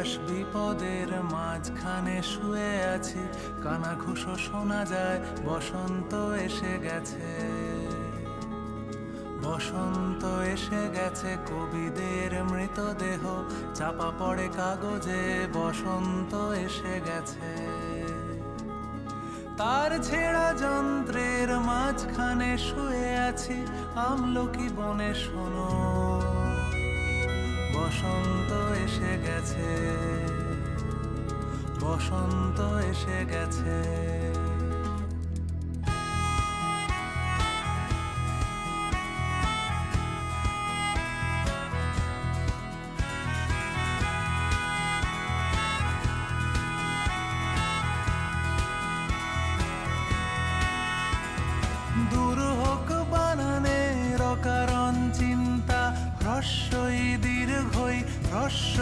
হতাশ বিপদের মাঝখানে শুয়ে আছি, কানাঘুষো শোনা যায়, বসন্ত এসে গেছে। বসন্ত এসে গেছে, কবিদের মৃতদেহ চাপা পড়ে কাগজে, বসন্ত এসে গেছে। তার ছেঁড়া যন্ত্রের মাঝখানে শুয়ে আছি, আমলকি বনে শোনো, বসন্ত এসে গেছে, বসন্ত এসে গেছে। দূর হোক বানানের অকারণ চিন্তা, হ্রস্বই দীর্ঘই, হ্রস্ব